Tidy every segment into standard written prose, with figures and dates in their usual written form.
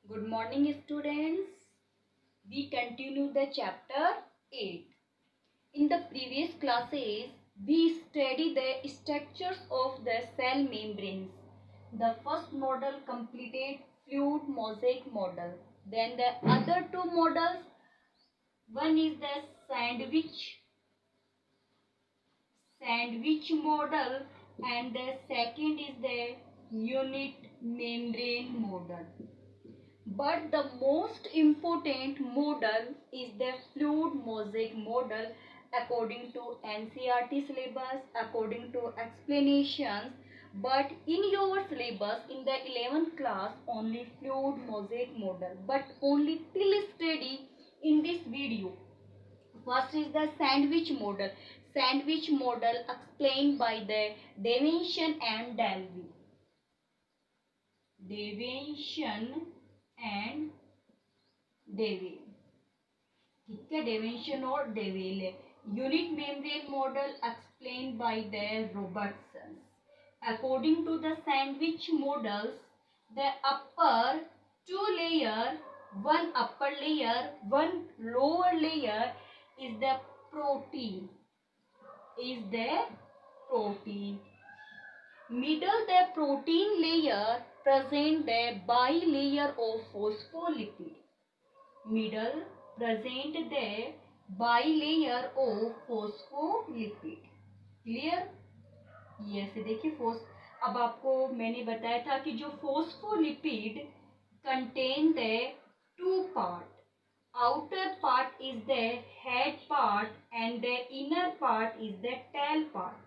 Good morning, students. We continue the chapter 8. In the previous classes, we studied the structures of the cell membranes. The first model completed fluid mosaic model. Then the other two models, one is the sandwich model, and the second is the unit membrane model. But the most important model is the fluid mosaic model according to NCERT syllabus, according to explanations. But in your syllabus in the 11th class only fluid mosaic model, but only till study in this video. First is the sandwich model. Sandwich model explained by the Davention and Dalby. Davention and डेविल, ठीक है, डेवेंशन और डेविल है. Unit membrane model explain by the Robertson. According to the sandwich models, the upper two layer, one upper layer, one lower layer is the protein. Middle the protein layer present the bilayer of phospholipid. Middle present the bilayer of phospholipid. Clear? Yes, देखिए अब आपको मैंने बताया था कि जो phospholipid contain the two part. Outer part is the head part and the inner part is the tail part.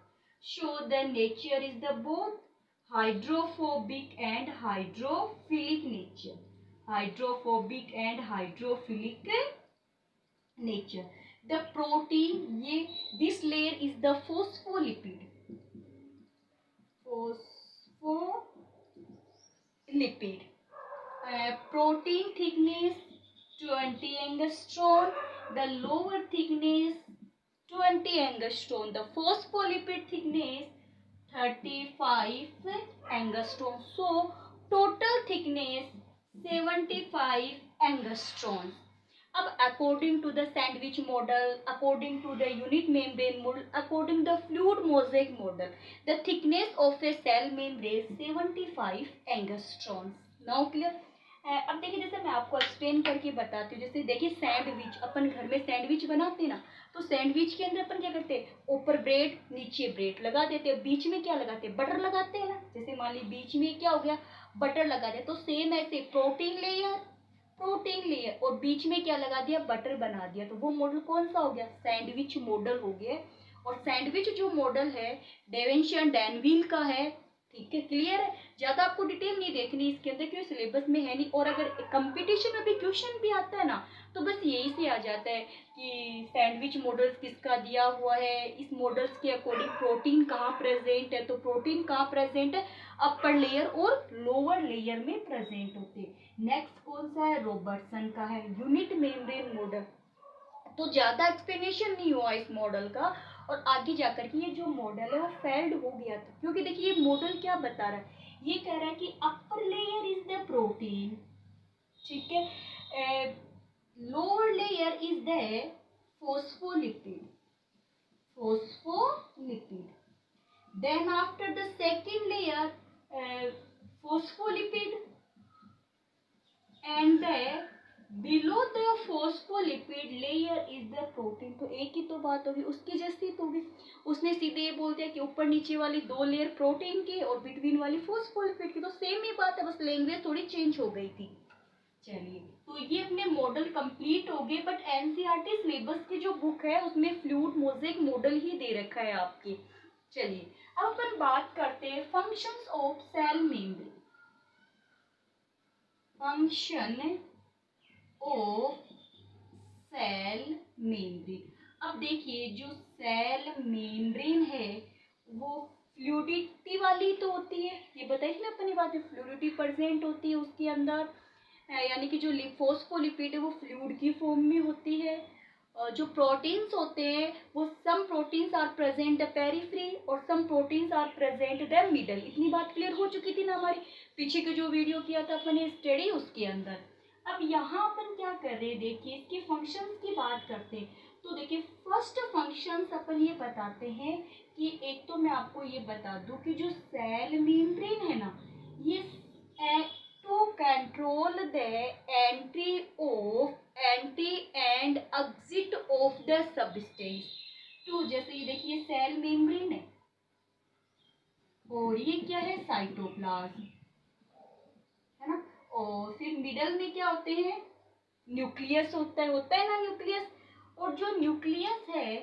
So the nature is the both hydrophobic and hydrophilic nature. Hydrophobic and hydrophilic nature. The protein, this layer is the phospholipid. Protein thickness 20 angstrom. The lower thickness 20 angstrom. The phospholipid thickness 35 angstrom. So total thickness 75 angstrom. अब according to the sandwich model, according to the unit membrane model, according to the fluid mosaic model, the thickness of a cell membrane 75 angstroms. Now clear? अब देखिए, जैसे मैं आपको explain करके बताती हूँ. जैसे देखिए, सैंडविच, अपन घर में सैंडविच बनाते हैं ना, तो सैंडविच के अंदर अपन क्या करते हैं, ऊपर ब्रेड नीचे ब्रेड लगा देते हैं, बीच में क्या लगाते हैं, बटर लगाते हैं ना. जैसे मान ली बीच में क्या हो गया, बटर लगा दिया, तो सेम ऐसे प्रोटीन लेयर और बीच में क्या लगा दिया, बटर बना दिया, तो वो मॉडल कौन सा हो गया, सैंडविच मॉडल हो गया. और सैंडविच जो मॉडल है डेवेंशन डैनविल का है. ठीक है, क्लियर है. ज्यादा आपको डिटेल नहीं देखनी इसके अंदर, क्योंकि सिलेबस में है नहीं. और अगर कंपटीशन में भी क्वेश्चन भी आता है ना, तो बस यही से आ जाता है कि सैंडविच मॉडल्स किसका दिया हुआ है, इस मॉडल्स के अकॉर्डिंग प्रोटीन कहाँ प्रेजेंट है. तो प्रोटीन कहाँ प्रेजेंट है, अपर लेयर और लोअर लेयर में प्रेजेंट होते हैं. नेक्स्ट कौन सा है, रॉबर्टसन का है यूनिट मेम्ब्रेन मॉडल. तो ज्यादा एक्सप्लेनेशन नहीं हुआ इस मॉडल का. और आगे जाकर के ये जो मॉडल है वो फेल्ड हो गया था, क्योंकि देखिए ये मॉडल क्या बता रहा है, ये कह रहा है कि upper layer is the protein, ठीक है, lower layer is the phospholipid. Then after the second layer, phospholipid, and the below the phospholipid layer is the protein. तो एक ही तो बात होगी, उसकी जैसी तो होगी. उसने सीधे ये बोल दिया कि ऊपर नीचे वाली दो लेयर प्रोटीन की और बिटवीन वाली फोस्फोलिपिड की, तो सेम ही बात है, बस लैंग्वेज थोड़ी चेंज हो गई थी. चलिए, तो ये अपने मॉडल कंप्लीट हो गए. बट एनसीईआरटी सिलेबस की जो बुक है उसमें फ्लूइड मोज़ेक मॉडल ही दे रखा है आपके. चलिए, अब अपन बात करते हैं functions of cell membrane. Function of cell membrane. अब देखिए, जो सेल मेम्ब्रेन है वो फ्लूइडिटी वाली तो होती है, ये बताइए ना अपनी बात है, फ्लूइडिटी प्रेजेंट होती है उसके अंदर, यानी कि जो फोस्फोलिपिड है वो फ्लूइड की फॉर्म में होती है. जो प्रोटीन्स होते हैं वो some proteins are present the periphery और some proteins are present the middle. इतनी बात क्लियर हो चुकी थी ना हमारी पीछे के जो वीडियो किया था अपने स्टडी उसके अंदर। अब यहाँ अपन क्या कर रहे हैं, देखिए इसके फंक्शंस की बात करते हैं। तो देखिए फर्स्ट फंक्शंस अपन ये बताते हैं कि एक तो मैं आपको ये बता दूं कि जो सेल मेम्ब्रेन है ना, ये to control the entry and exit of the substance। तो जैसे ये देखिए सेल मेम्ब्रेन है और ये क्या है, साइटोप्लाज्म है ना। और फिर मिडल में क्या होते हैं, न्यूक्लियस होता है ना न्यूक्लियस। और जो न्यूक्लियस है,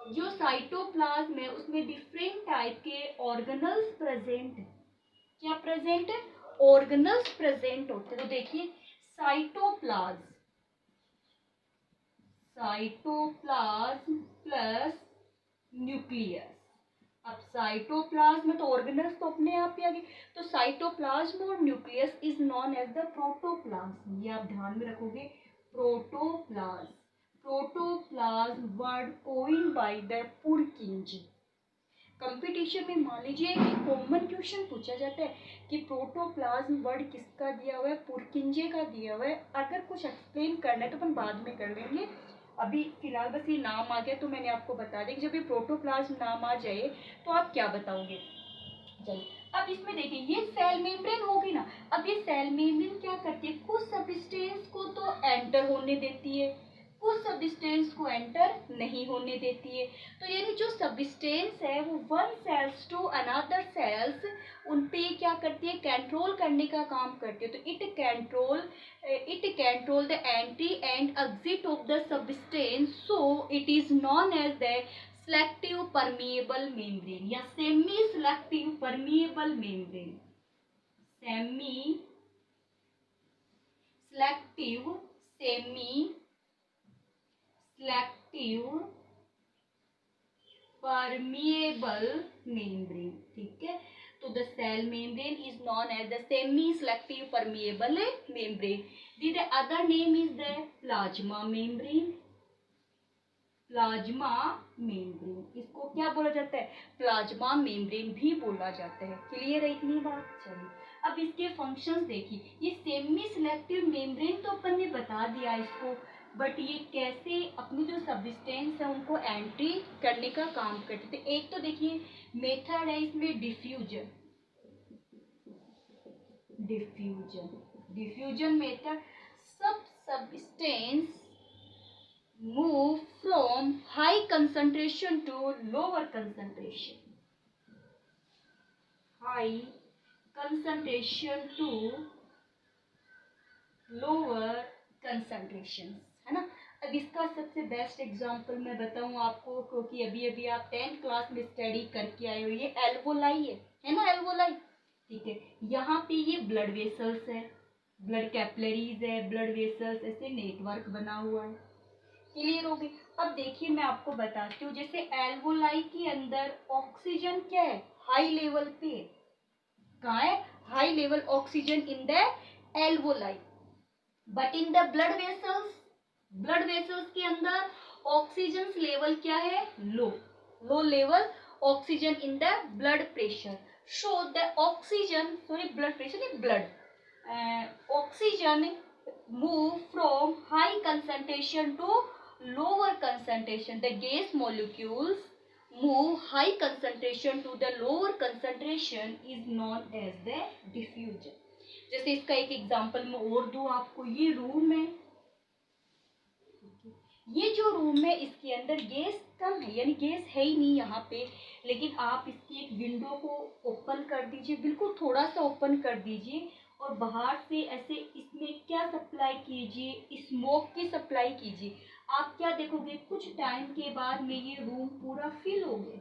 जो साइटोप्लाज्म है उसमें डिफरेंट टाइप के ऑर्गेनल्स प्रेजेंट है। क्या प्रेजेंट है, ऑर्गेनल्स प्रेजेंट होते हैं। तो देखिए साइटोप्लाज्म प्लस न्यूक्लियस। अब साइटोप्लाज्म में तो ऑर्गेनल्स तो अपने आप ही आ गए, तो साइटोप्लाज्म और nucleus is known as the protoplasm. ये आप ध्यान में रखोगे, protoplasm. Protoplasm word coined by the Purkinje. Competition में मान लीजिए कॉमन क्वेश्चन पूछा जाता है कि प्रोटोप्लाज्म वर्ड किसका दिया हुआ है, पुरकिंजे का दिया हुआ है। अगर कुछ एक्सप्लेन करना है तो अपन बाद में कर लेंगे, अभी फिलहाल बस ये नाम आ गया तो मैंने आपको बता दिया कि जब ये प्रोटोप्लाज्म नाम आ जाए तो आप क्या बताओगे। चलिए अब इसमें देखिए ये सेल मेम्ब्रेन होगी ना। अब ये सेल मेम्ब्रेन क्या करती है, कुछ सब्सटेंस को तो एंटर होने देती है, कुछ सब्सटेंस को एंटर नहीं होने देती है। तो यानी जो सब्सटेंस है वो one cells to another cells उन पे क्या करती है, कंट्रोल करने का काम करती है। तो it control the entry and exit of the substance, so it is known as the selective permeable membrane या semi selective permeable membrane. Semi selective permeable membrane। ठीक है, तो the cell membrane is known as the semi selective permeable membrane। The other name is the plasma membrane। Plasma membrane, इसको क्या बोला जाता है, plasma membrane भी बोला जाता है। क्लियर है इतनी बात। चलिए अब इसके फंक्शंस देखिए। ये सेमी सिलेक्टिव मेम्ब्रेन तो अपन ने बता दिया इसको, बट ये कैसे अपनी जो सब्सटेंस है उनको एंट्री करने का काम करते थे। एक तो देखिए मेथड है इसमें डिफ्यूजन। डिफ्यूजन मेथड, सब substance move from high concentration to lower concentration, high concentration to lower concentration, है ना। अब इसका सबसे बेस्ट एग्जांपल मैं बताऊं आपको, क्योंकि अभी अभी आप 10th क्लास में स्टडी करके आए हो। ये एल्वोलाई है ना, एल्वोलाई। ठीक है, यहाँ पे ये ब्लड वेसल्स है, ब्लड कैपिलरीज है, ब्लड वेसल्स, ऐसे नेटवर्क बना हुआ है। क्लियर हो गई। अब देखिए मैं आपको बताती हूँ, जैसे एल्वोलाई के अंदर ऑक्सीजन क्या है, हाई लेवल पे। कहाँ है, high level oxygen in the alveoli. But in the blood vessels के अंदर ऑक्सीजन लेवल क्या है, low level oxygen in the blood pressure. Show the oxygen, sorry blood pressure, blood oxygen move from high concentration to lower concentration। The gas molecules move high concentration to the lower concentration is known as the diffusion। जैसे इसका एक example मैं और दूं आपको, ये room है, ये जो रूम है इसके अंदर गैस कम है, यानी गैस है ही नहीं यहाँ पे, लेकिन आप इसकी एक विंडो को ओपन कर दीजिए, बिल्कुल थोड़ा सा ओपन कर दीजिए और बाहर से ऐसे इसमें क्या सप्लाई कीजिए, स्मोक की सप्लाई कीजिए। आप क्या देखोगे, कुछ टाइम के बाद में ये रूम पूरा फिल हो गया।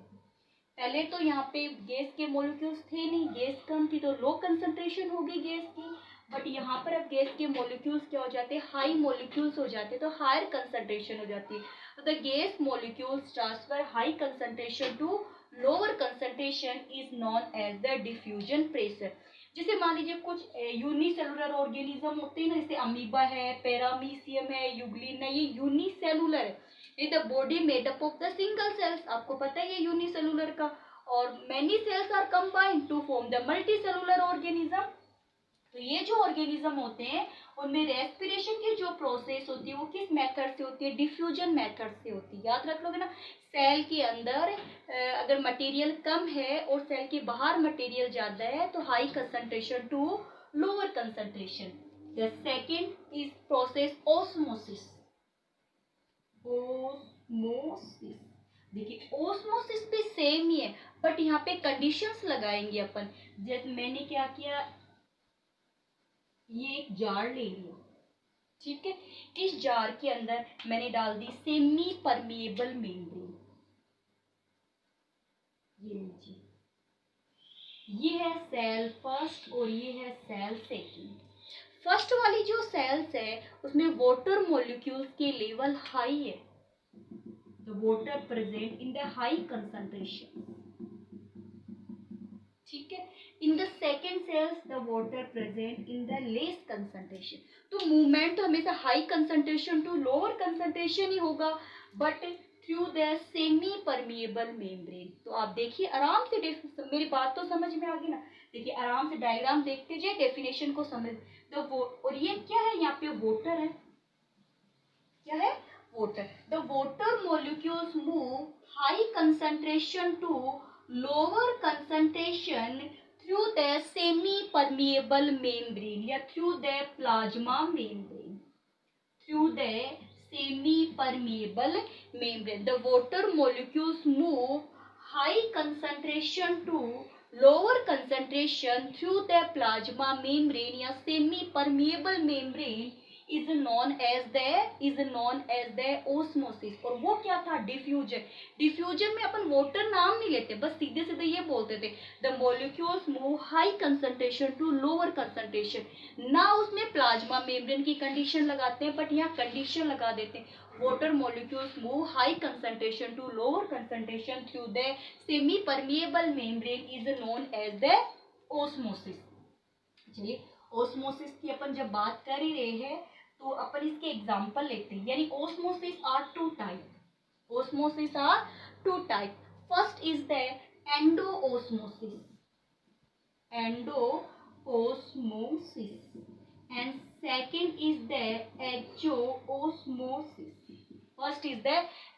पहले तो यहाँ पे गैस के मॉलिक्यूल्स थे नहीं, गैस कम थी तो लो कंसंट्रेशन होगी गैस की, बट यहाँ पर अब गैस के मॉलिक्यूल्स क्या हो जाते हैं, हाई मॉलिक्यूल्स हो जाते हैं, तो हायर कंसंट्रेशन हो जाती है। तो the gas molecules transfer high concentration to lower concentration is known as the diffusion pressure. जैसे मान लीजिए कुछ यूनिसेलुलर ऑर्गेनिज्म होते हैं ना, जैसे अमीबा है, पैरामीशियम है, यूग्लिन है, ये यूनिसेलुलर है। The body made up of the single cells, आपको पता है ये यूनिसेलुलर का। और many cells are combined to form the multicellular organism. तो ये जो ऑर्गेनिज्म होते हैं उनमें रेस्पिरेशन की जो प्रोसेस होती है वो किस मेथड से होती है? डिफ्यूजन मेथड से होती है। याद रख लोगे ना, सेल के अंदर अगर मटेरियल कम है और सेल के बाहर मटेरियल ज्यादा है तो high concentration to lower concentration. The second is process osmosis. Osmosis, देखिए ओस्मोसिस भी सेम ही है, बट यहाँ पे कंडीशंस लगाएंगे अपन। जैसे मैंने क्या किया, ये एक जार ले लिया, ठीक है। इस जार के अंदर मैंने डाल दी सेमी परमिएबल मेम्ब्रेन। ये लीजिए, ये है सेल फर्स्ट और ये है सेल सेकंड। फर्स्ट वाली जो सेल्स है उसमें वाटर मॉलिक्यूल्स के लेवल हाई है, the water present in the high concentration, ठीक है। In the second cells the water present in the less concentration. तो मूवमेंट तो हमेशा high concentration to lower concentration ही होगा, but through the semi permeable membrane. तो आप देखिए आराम से, मेरी बात तो समझ में आ गई ना। देखिए आराम से डायग्राम देखते जाइए, डेफिनेशन को समझ। तो और ये क्या है, यहाँ पे वाटर है, क्या है? Water. The water molecules move high concentration to lower concentration through the semi permeable membrane या through the plasma membrane, through the semi permeable membrane. The water molecules move high concentration to lower concentration through the plasma membrane या semi permeable membrane is known as the osmosis। और वो क्या था? Diffusion. Diffusion में अपन water नाम नहीं लेते, बस सीधे सीधे ये बोलते थे the molecules move high concentration to lower concentration. ना उसमें प्लाज्मा मेम्ब्रेन की कंडीशन लगाते हैं, बट यहाँ कंडीशन लगा देते हैं water molecules move high concentration to lower concentration through the semi permeable membrane is known as the osmosis. चलिए ओस्मोसिस की अपन जब बात कर ही रहे हैं तो अपन इसके एग्जाम्पल लेते हैं। यानी osmosis are two type. Osmosis are two type. First is the endo osmosis, endo osmosis, and second is the exo osmosis. First is the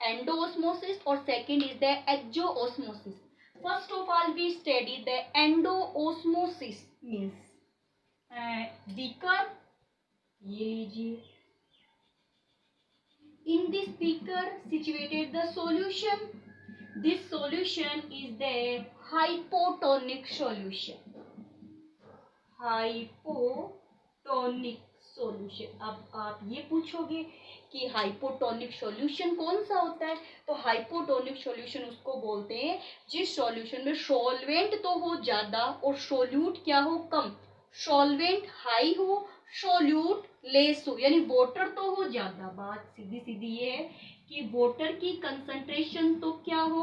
endo osmosis और second is the exo osmosis. First of all we study the endo osmosis means beaker, ये लीजिए, in this beaker situated the solution, this solution is the hypotonic solution, hypotonic solution। अब आप ये पूछोगे कि hypotonic solution कौन सा होता है? तो हाइपोटोनिक सॉल्यूशन उसको बोलते हैं जिस सॉल्यूशन में सॉल्वेंट तो हो ज्यादा और सोल्यूट क्या हो? कम। सॉल्वेंट हाई हो, सोल्यूट लेस हो, यानी वाटर तो हो ज्यादा। बात सीधी सीधी ये है कि वाटर की कंसंट्रेशन तो क्या हो?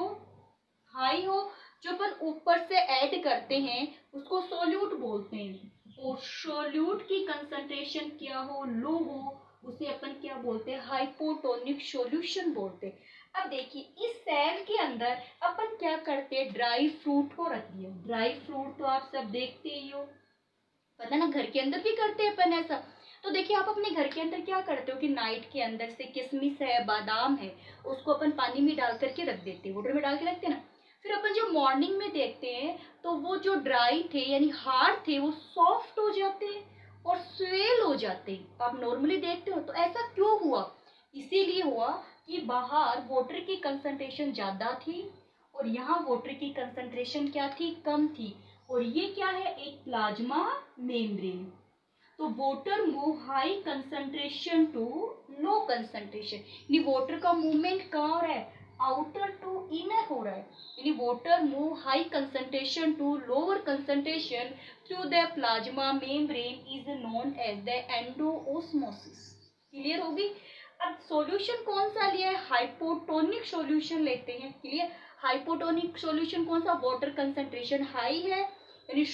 हाई हो। जो अपन ऊपर से ऐड करते हैं उसको सोल्यूट बोलते हैं, और सोल्यूट की कंसंट्रेशन क्या हो? लो हो, उसे अपन क्या बोलते हैं? हाइपोटोनिक सॉल्यूशन बोलते हैं। अब देखिए इस सेल के अंदर अपन क्या करते हैं? ड्राई फ्रूट को रख दिया। ड्राई फ्रूट तो आप सब देखते ही हो, पता ना, घर के अंदर भी करते हैं अपन ऐसा। तो देखिए आप अपने घर के अंदर क्या करते हो कि नाइट के अंदर से किशमिश है, बादाम है, उसको अपन पानी में डाल करके रख देते हैं, वाटर में डाल के रखते हैं ना। फिर अपन जब मॉर्निंग में देखते हैं तो वो जो ड्राई थे यानी हार्ड थे वो सॉफ्ट हो जाते हैं और स्वेल हो जाते हैं। आप नॉर्मली देखते हो। तो ऐसा क्यों हुआ? इसीलिए हुआ कि बाहर वाटर की कंसंट्रेशन ज्यादा थी और यहाँ वाटर की कंसंट्रेशन क्या थी? कम थी। और ये क्या है? एक प्लाज्मा मेम्ब्रेन। तो water move high concentration to low concentration, यानी वाटर का मूवमेंट कहाँ हो रहा है? आउटर टू इनर हो रहा है। यानी water move high concentration to lower concentration through the plasma membrane is known as the endosmosis. Clear होगी? अब सॉल्यूशन कौन सा लिया है? हाइपोटोनिक सॉल्यूशन लेते हैं। क्लियर? हाइपोटोनिक सॉल्यूशन कौन सा? वाटर कंसंट्रेशन हाई है, यानी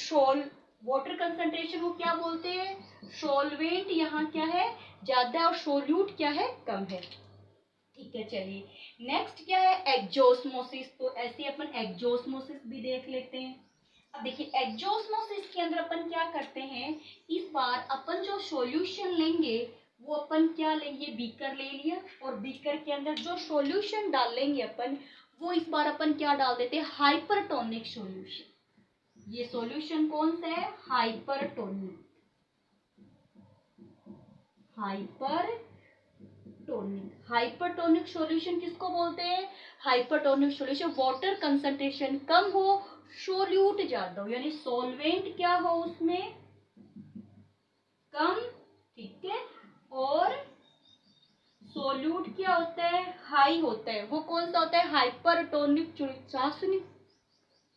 वाटर कंसंट्रेशन को क्या बोलते हैं? सॉल्वेंट यहाँ क्या है? ज्यादा और सोल्यूट क्या है? कम है। ठीक है, चलिए नेक्स्ट क्या है? एक्जोस्मोसिस। तो ऐसे अपन एक्जोस्मोसिस भी देख लेते हैं। अब देखिए एक्जोस्मोसिस के अंदर अपन क्या करते हैं, इस बार अपन जो सॉल्यूशन लेंगे वो अपन क्या लेंगे, बीकर ले लिया और बीकर के अंदर जो सॉल्यूशन डालेंगे अपन, वो इस बार अपन क्या डाल देते हैं? Hypertonic solution. ये सॉल्यूशन कौन सा है? हाइपरटोनिक। हाइपरटोनिक सॉल्यूशन किसको बोलते हैं? हाइपरटोनिक सॉल्यूशन वाटर कंसंट्रेशन कम हो, सोल्यूट ज्यादा हो, यानी सॉल्वेंट क्या हो उसमें? कम। ठीक है, और सोल्यूट क्या होता है? हाई होता है। वो कौन सा होता है? हाइपरटोनिक चाशनी।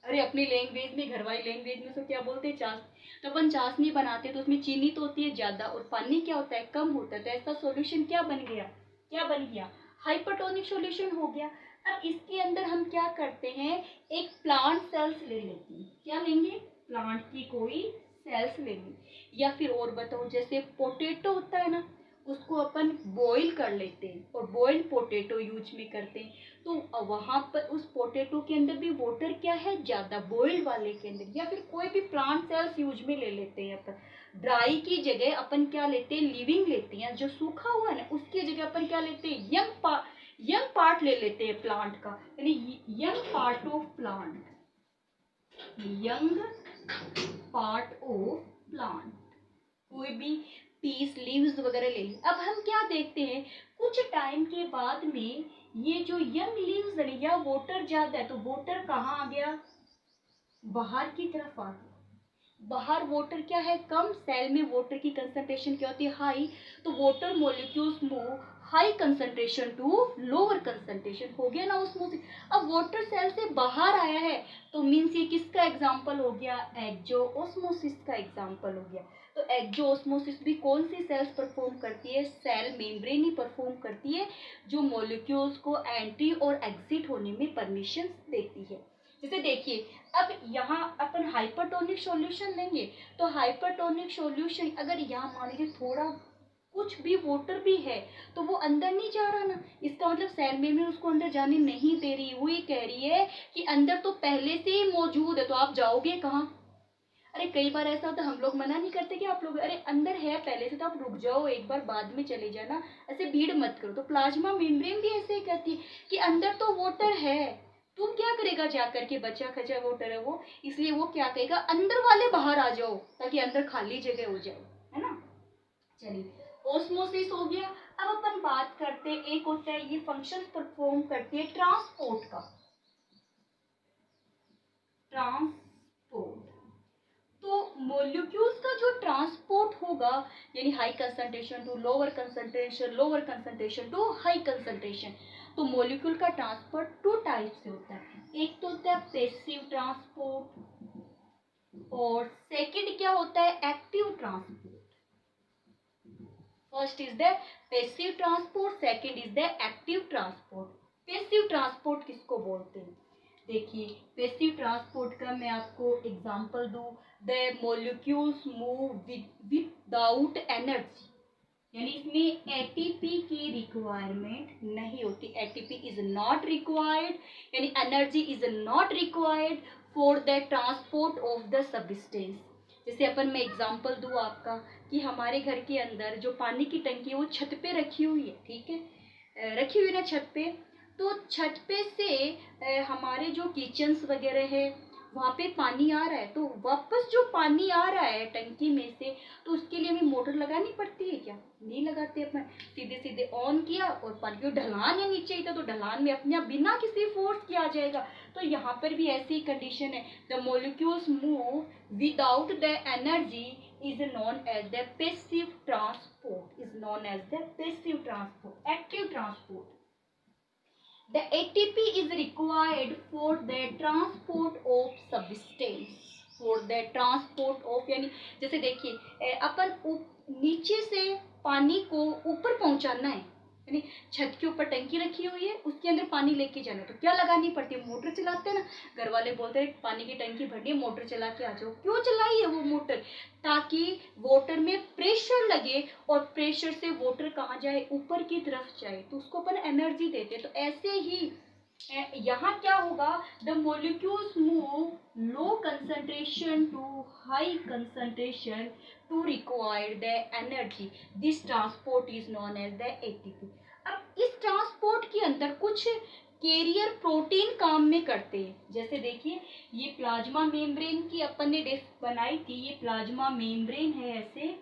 अरे अपनी लैंग्वेज में, घर वाली लैंग्वेज में तो क्या बोलते हैं? चाश। तो अपन चाशनी बनाते हैं तो उसमें चीनी तो होती है ज्यादा और पानी क्या होता है? कम होता है। तो ऐसा सॉल्यूशन क्या बन गया? क्या बन गया? हाइपरटोनिक सॉल्यूशन हो गया। अब इसके अंदर हम क्या करते हैं, एक प्लांट सेल्स ले लेते हैं। क्या लेंगे? प्लांट की कोई सेल्स लेंगे। या फिर और बताओ, जैसे पोटैटो होता है ना, उसको अपन बॉईल कर लेते हैं और बॉईल पोटैटो यूज में करते हैं। तो वहां पर उस पोटैटो के अंदर भी वाटर क्या है? ज्यादा, बॉइल्ड वाले के अंदर। या फिर कोई भी प्लांट सेल्स यूज में ले लेते हैं अपन। ड्राई की जगह अपन क्या लेते हैं? लिविंग लेते हैं। जो सूखा हुआ है ना उसकी जगह अपन क्या लेते हैं? यंग पार्ट ले लेते हैं प्लांट का, यानी young part of plant. Young part of plant, कोई भी पीस लीव्स वगैरह ले ली। अब हम क्या देखते हैं, कुछ टाइम के बाद में ये जो यंग लीव्स है या वाटर ज्यादा है, तो वाटर कहाँ आ गया? बाहर की तरफ आ गया। बाहर वाटर क्या है? कम। सेल में वाटर की कंसंट्रेशन क्या होती है? हाई। तो water molecules move high concentration to lower concentration, हो गया ना ऑस्मोसिस। अब वाटर सेल से बाहर आया है तो मीन्स ये किसका एग्जांपल हो गया? एक्सोओस्मोसिस का एग्जांपल हो गया। तो एक्सोओस्मोसिस भी कौन सी सेल्स परफॉर्म करती है? सेल मेम्ब्रेन ही परफॉर्म करती है, जो मॉलिक्यूल्स को एंट्री और एग्जिट होने में परमिशन देती है। जैसे देखिए, अब यहाँ अपन हाइपरटोनिक सॉल्यूशन लेंगे तो हाइपरटोनिक सॉल्यूशन अगर यहाँ मान लीजिए थोड़ा कुछ भी वाटर भी है तो वो अंदर नहीं जा रहा ना, इसका मतलब सेल में उसको अंदर जाने नहीं दे रही। वो ये कह रही है कि अंदर तो पहले से ही मौजूद है, तो आप जाओगे कहाँ? अरे कई बार ऐसा होता है, हम लोग मना नहीं करते कि आप लोग अरे अंदर है पहले से तो आप रुक जाओ, एक बार बाद में चले जाना, ऐसे भीड़ मत करो। तो प्लाज्मा मेम्ब्रेन भी ऐसे ही कहती है कि अंदर तो वाटर है, तुम क्या करेगा जाकर के? बचा खचा वाटर है वो, इसलिए वो क्या कहेगा? अंदर वाले बाहर आ जाओ ताकि अंदर खाली जगह हो जाए, है ना। चलिए, ओस्मोसिस हो गया। अब अपन बात करते हैं, एक होता है ये फंक्शन परफॉर्म करती है ट्रांसपोर्ट का। ट्रांसपोर्ट, तो मॉलिक्यूल्स का जो ट्रांसपोर्ट होगा, यानी high concentration to lower concentration, lower concentration to high concentration. तो मॉलिक्यूल का ट्रांसपोर्ट टू टाइप से होता है। एक तो होता है पैसिव ट्रांसपोर्ट और सेकंड क्या होता है? Active transport. First is the passive transport, second is the active transport. Passive transport किसको बोलते हैं? देखिए, पैसिव ट्रांसपोर्ट का मैं आपको एग्जांपल दूं, the molecules move without energy, यानी इसमें एटीपी की रिक्वायरमेंट नहीं होती। एटीपी इज नॉट रिक्वायर्ड, यानी energy is not required for the transport of the substance. जैसे अपन मैं एग्जांपल दूं आपका कि हमारे घर के अंदर जो पानी की टंकी है वो छत पे रखी हुई है, ठीक है, रखी हुई ना छत पे। तो छत पे से हमारे जो किचन्स वगैरह है वहाँ पे पानी आ रहा है, तो वापस जो पानी आ रहा है टंकी में से, तो उसके लिए हमें मोटर लगानी पड़ती है क्या? नहीं लगाते अपन, सीधे सीधे ऑन किया और पानी की ढलान है नीचे ही था तो ढलान में अपने आप बिना किसी फोर्स के आ जाएगा। तो यहाँ पर भी ऐसी कंडीशन है, the molecules move without the energy is known as the passive transport, is known as the passive transport. Active transport, the ATP is required for the transport of substance, for the transport of, यानी जैसे देखिए अपन नीचे से पानी को ऊपर पहुंचाना है, यानी छत के ऊपर टंकी रखी हुई है, उसके अंदर पानी लेके जाना है तो क्या लगानी पड़ती है, मोटर चलाते हैं ना। घर वाले बोलते हैं पानी की टंकी भरनी है, मोटर चला के आ जाओ। क्यों चलाई है वो मोटर, ताकि वाटर में प्रेशर लगे और प्रेशर से वाटर कहाँ जाए, ऊपर की तरफ जाए, तो उसको अपन एनर्जी देते हैं। तो ऐसे ही यहाँ क्या होगा, the molecules move low concentration to high concentration to require the energy, this transport is known as the ATP. अब इस ट्रांसपोर्ट के अंदर कुछ कैरियर प्रोटीन काम में करते हैं। जैसे देखिए ये प्लाज्मा मेम्ब्रेन की अपन ने डिस्क बनाई थी, ये प्लाज्मा मेम्ब्रेन है ऐसे।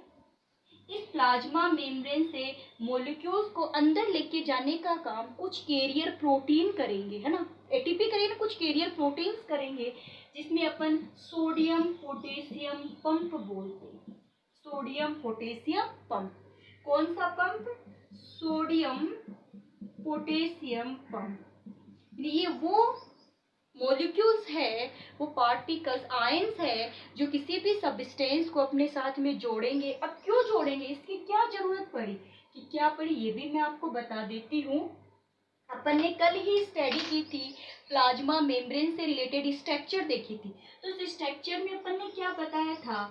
इस प्लाज्मा मेम्ब्रेन से मॉलिक्यूल्स को अंदर लेके जाने का काम कुछ कैरियर प्रोटीन करेंगे, है ना। एटीपी करेंगे, कुछ कैरियर प्रोटीन्स करेंगे, जिसमें अपन सोडियम पोटेशियम पंप बोलते हैं। सोडियम पोटेशियम पंप, कौन सा पंप, सोडियम पोटेशियम पंप। ये वो मॉलिक्यूल्स है, वो पार्टिकल्स आयंस है जो किसी भी सब्सटेंस को अपने साथ में जोड़ेंगे। अब क्यों जोड़ेंगे, इसकी क्या जरूरत पड़ी, कि क्या पड़ी ये भी मैं आपको बता देती हूँ। अपन ने कल ही स्टडी की थी, प्लाज्मा मेम्ब्रेन से रिलेटेड स्ट्रक्चर देखी थी। तो इस स्ट्रक्चर में अपन ने क्या बताया था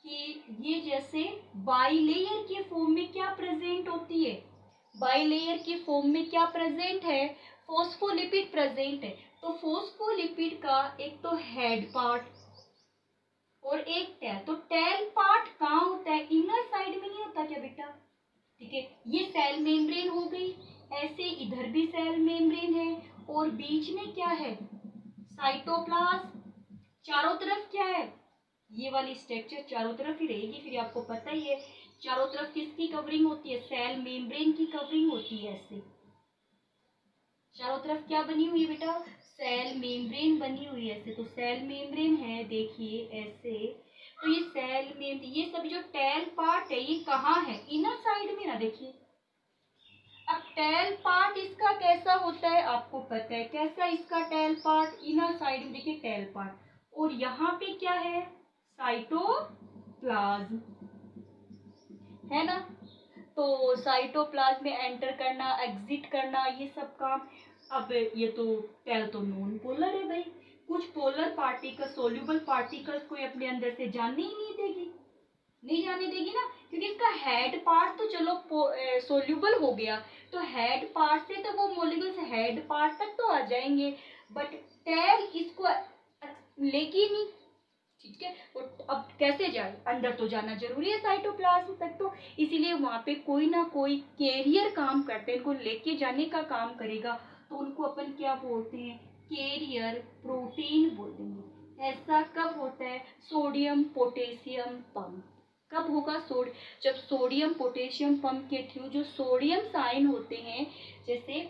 कि ये जैसे बाइलेयर के फॉर्म में क्या प्रेजेंट होती है, बाइलेयर के फॉर्म में क्या प्रेजेंट है, फॉस्फोलिपिड प्रेजेंट है। तो फॉस्फोलिपिड का एक तो हेड पार्ट और एक टेल, तो टेल पार्ट कहाँ होता है, इनर साइड में नहीं होता क्या बेटा, ठीक है। ये सेल मेम्ब्रेन हो गई, ऐसे इधर भी सेल मेम्ब्रेन है और बीच में क्या है, साइटोप्लाज्म। चारों तरफ क्या है, ये वाली स्ट्रक्चर चारों तरफ ही रहेगी, फिर आपको पता ही है चारों तरफ किसकी कवरिंग होती है, सेल मेम्ब्रेन की कवरिंग होती है। ऐसे चारों तरफ क्या बनी हुई है बेटा, सेल मेम्ब्रेन बनी हुई है ऐसे। तो सेल मेम्ब्रेन है देखिए ऐसे। तो ये सेल मेम्ब्रेन, ये सब जो टेल पार्ट है ये कहाँ है, इनर साइड में ना, देखिए। अब टेल पार्ट इसका कैसा होता है आपको पता है, कैसा इसका टेल पार्ट, इनर साइड में देखिए टेल पार्ट, और यहाँ पे क्या है, साइटोप्लाज्म, है ना। तो साइटोप्लाज्म में एंटर करना, एग्जिट करना, ये सब काम। अब ये तो टेल तो नॉन पोलर है भाई, कुछ पोलर पार्टिकल, सोल्यूबल पार्टिकल्स कोई अपने अंदर से जाने ही नहीं देगी, नहीं जाने देगी ना, क्योंकि इसका हेड पार्ट तो चलो सोल्यूबल हो गया, तो हेड पार्ट से तो वो मॉलिक्यूल्स हेड पार्ट तक तो आ जाएंगे, बट टेल इसको लेगी नहीं, ठीक है। और अब कैसे जाए, अंदर तो जाना जरूरी है साइटोप्लाज्म तक, तो इसीलिए वहां पे कोई ना कोई कैरियर काम करते हैं, इनको लेके जाने का काम करेगा, तो उनको अपन क्या बोलते हैं, कैरियर प्रोटीन बोलते हैं। ऐसा कब होता है, सोडियम पोटेशियम पंप कब होगा, जब सोडियम पोटेशियम पंप के थ्रू जो सोडियम साइन होते हैं, जैसे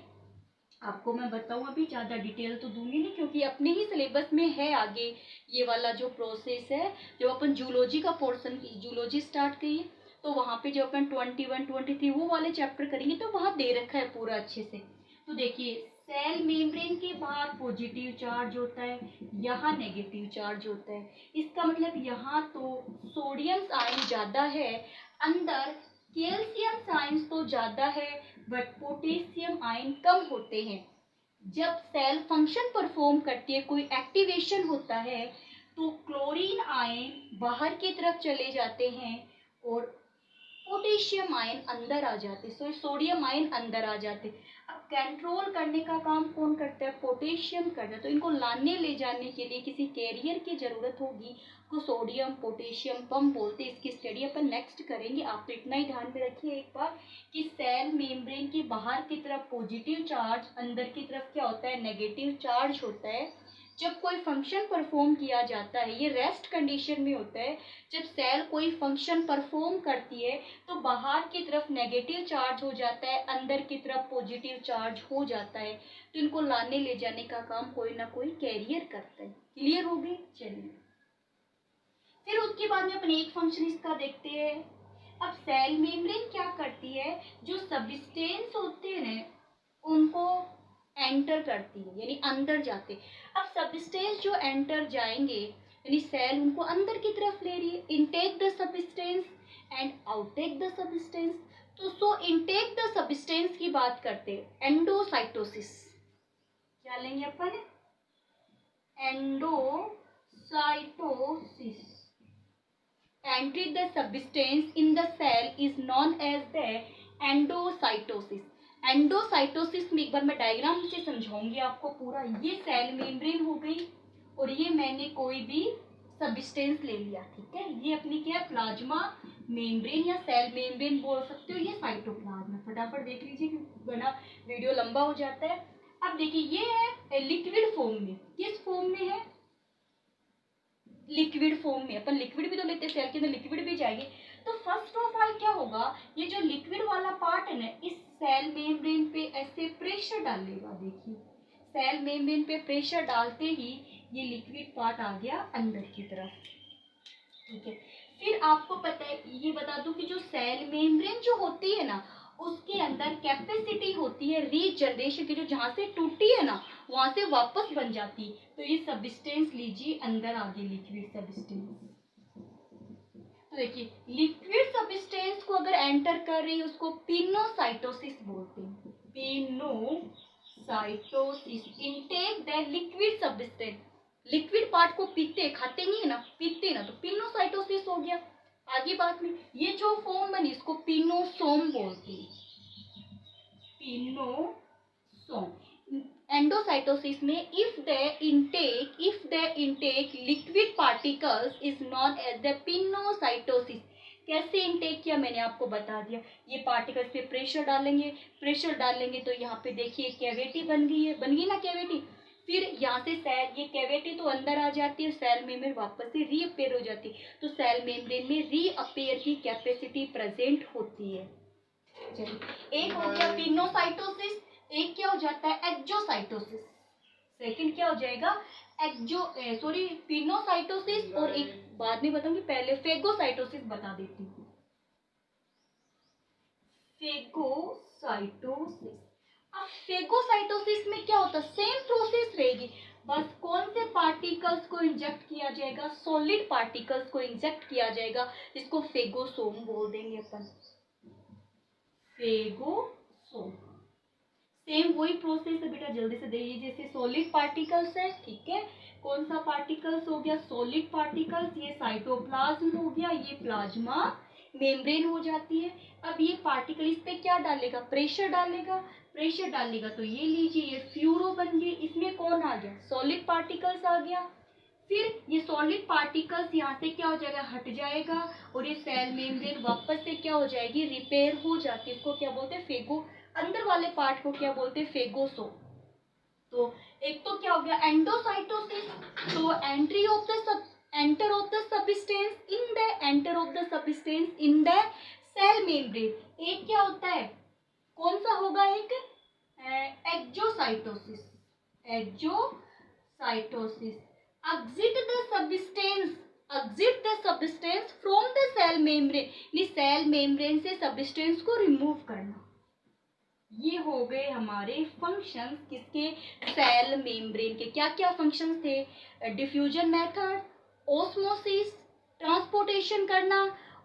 आपको मैं बताऊं, अभी ज़्यादा डिटेल तो दूंगी नहीं क्योंकि अपने ही सिलेबस में है आगे ये वाला जो प्रोसेस है। जब अपन जूलॉजी का पोर्शन, जूलॉजी स्टार्ट करिए तो वहाँ पे जब अपन 21 23 वो वाले चैप्टर करेंगे तो वहाँ दे रखा है पूरा अच्छे से। तो देखिए सेल मेम्ब्रेन के बाहर पॉजिटिव चार्ज होता है, यहाँ नेगेटिव चार्ज होता है। इसका मतलब यहाँ तो सोडियम आयन ज़्यादा है, अंदर कैल्शियम साइंस तो ज्यादा है, बट पोटेशियम आयन कम होते हैं। जब सेल फंक्शन परफॉर्म करती है, कोई एक्टिवेशन होता है, तो क्लोरीन आयन बाहर की तरफ चले जाते हैं और पोटेशियम आयन अंदर आ जाते, सोडियम आयन अंदर आ जाते। अब कंट्रोल करने का काम कौन करता है, पोटेशियम करता है। तो इनको लाने ले जाने के लिए किसी कैरियर की जरूरत होगी, को सोडियम पोटेशियम पंप बोलते हैं। इसकी स्टडी अपन नेक्स्ट करेंगे। आप तो इतना ही ध्यान में रखिए एक बार कि सेल मेम्ब्रेन के बाहर की तरफ पॉजिटिव चार्ज, अंदर की तरफ क्या होता है, नेगेटिव चार्ज होता है। जब कोई फंक्शन परफॉर्म किया जाता है, ये रेस्ट कंडीशन में होता है, जब सेल कोई फंक्शन परफॉर्म करती है तो बाहर की तरफ नेगेटिव चार्ज हो जाता है, अंदर की तरफ पॉजिटिव चार्ज हो जाता है। तो इनको लाने ले जाने का काम कोई ना कोई कैरियर करता है। क्लियर हो गई, चलिए फिर उसके बाद में अपन एक फंक्शन इसका देखते हैं। अब सेल मेम्ब्रेन क्या करती है, जो सबस्टेंस होते हैं उनको एंटर करती है, यानी अंदर जाते। अब सबस्टेंस जो एंटर जाएंगे, यानी सेल उनको अंदर की तरफ ले रही है, intake the substance and outtake the substance. तो सो इनटेक द सब्सटेंस की बात करते हैं, एंडोसाइटोसिस। क्या लेंगे अपन? Endocytosis. Entry the substance in the cell is known as the endocytosis. Endocytosis में एक बार मैं डायग्राम से समझाऊंगी आपको पूरा। ये सेल मेम्ब्रेन हो गई और ये मैंने कोई भी सब्सटेंस ले लिया, ठीक है। ये अपनी क्या है? प्लाज्मा मेम्ब्रेन या सेल मेम्ब्रेन बोल सकते हो, ये साइटोप्लाज्म। फटाफट देख लीजिए वरना वीडियो लंबा हो जाता है। अब देखिए ये है लिक्विड फॉर्म में। किस फॉर्म में है? लिक्विड फॉर्म में। अपन लिक्विड भी तो लेते हैं, सेल के अंदर लिक्विड भी जाएंगे। तो फर्स्ट ऑफ ऑल क्या होगा, ये जो लिक्विड वाला पार्ट है ना, इस सेल मेम्ब्रेन पे ऐसे प्रेशर डालेगा। देखिए सेल मेम्ब्रेन पे प्रेशर डालते ही ये लिक्विड पार्ट आ गया अंदर की तरफ, ठीक है। फिर आपको पता है, ये बता दूं कि जो सेल मेम्ब्रेन जो होती है ना, उसके अंदर कैपेसिटी होती है रीजनरेशन की, जो जहां से टूटी है ना वहां से वापस बन जाती है। तो ये सब्सटेंस लीजिए अंदर आ गई, लिक्विड सब्सटेंस। तो देखिए लिक्विड सब्सटेंस को अगर एंटर कर रही है उसको पिनोसाइटोसिस बोलते हैं। Pinocytosis, intake the liquid substance. Liquid part को पीते, खाते नहीं है ना, पीते ना, तो पिनोसाइटोसिस हो गया। आगे बात में ये जो फॉर्म बनी इसको पिनोसोम बोलते हैं। पिनोसोम। एंडोसाइटोसिस में if the intake liquid particles is known as the pinocytosis. कैसे इनटेक किया मैंने आपको बता दिया। ये पार्टिकल्स पे प्रेशर डालेंगे तो यहाँ पे देखिए कैविटी बन गई है, बन गई ना कैविटी। फिर यहाँ से सेल, ये कैविटी तो अंदर आ जाती है, सेल मेम्ब्रेन वापस से रीअपेयर हो जाती है। तो सेल मेम्ब्रेन में रीअपेयर की कैपेसिटी प्रेजेंट होती है। चलिए एक हो गया पिनोसाइटोसिस, एक क्या हो जाता है? एक्जोसाइटोसिस। सेकंड क्या हो जाएगा? पिनोसाइटोसिस। और एक बाद में बताऊंगी, पहले फेगोसाइटोसिस बता देती हूँ। फेगोसाइटोसिस। अब फेगोसाइटोसिस में क्या होता है? सेम प्रोसेस रहेगी, बस कौन से पार्टिकल्स को इंजेक्ट किया जाएगा? सॉलिड पार्टिकल्स को इंजेक्ट किया जाएगा, जिसको फेगोसोम बोल देंगे अपन। फेगोसोम। सेम वही प्रोसेस है बेटा, जल्दी से देखिए। जैसे सॉलिड पार्टिकल्स है, ठीक है। कौन सा पार्टिकल्स हो गया? Solid particles. ये साइटोप्लाज्म हो गया, ये प्लाज्मा मेम्ब्रेन हो जाती है। अब ये पार्टिकल इस पे क्या डालेगा? प्रेशर डालेगा तो ये लीजिए ये फ्यूरो बन गई। इसमें कौन आ गया? सॉलिड पार्टिकल्स आ गया। फिर ये सॉलिड पार्टिकल्स यहाँ से क्या हो जाएगा? हट जाएगा और ये सेल मेम्ब्रेन वापस से क्या हो जाएगी? रिपेयर हो जाती है। इसको क्या बोलते हैं? फेगो। अंदर वाले पार्ट को क्या बोलते हैं? फेगोसोम। तो एक तो क्या हो गया? एंडोसाइटोसिस। तो enter of the substance in the cell membrane. एक क्या होता है? कौन सा होगा? एक exocytosis. exit the substance from the cell membrane, यानी सेल मेम्ब्रेन से सब्सटेंस को रिमूव करना। ये हो गए हमारे फंक्शंस किसके? सेल मेम्ब्रेन के। क्या क्या फंक्शंस थे? डिफ्यूजन मेथड, ओस्मोसिस, ट्रांसपोर्टेशन करना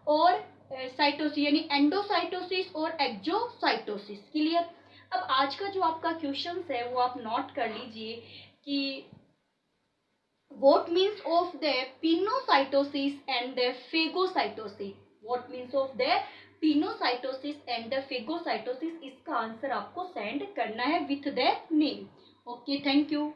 और साइटोसिस यानी एंडोसाइटोसिस और एक्जोसाइटोसिस। क्लियर? अब आज का जो आपका क्वेश्चन है वो आप नोट कर लीजिए कि what means of the pinocytosis and the phagocytosis? What means of the pinocytosis and the phagocytosis? इसका आंसर आपको सेंड करना है with the name. Okay, thank you.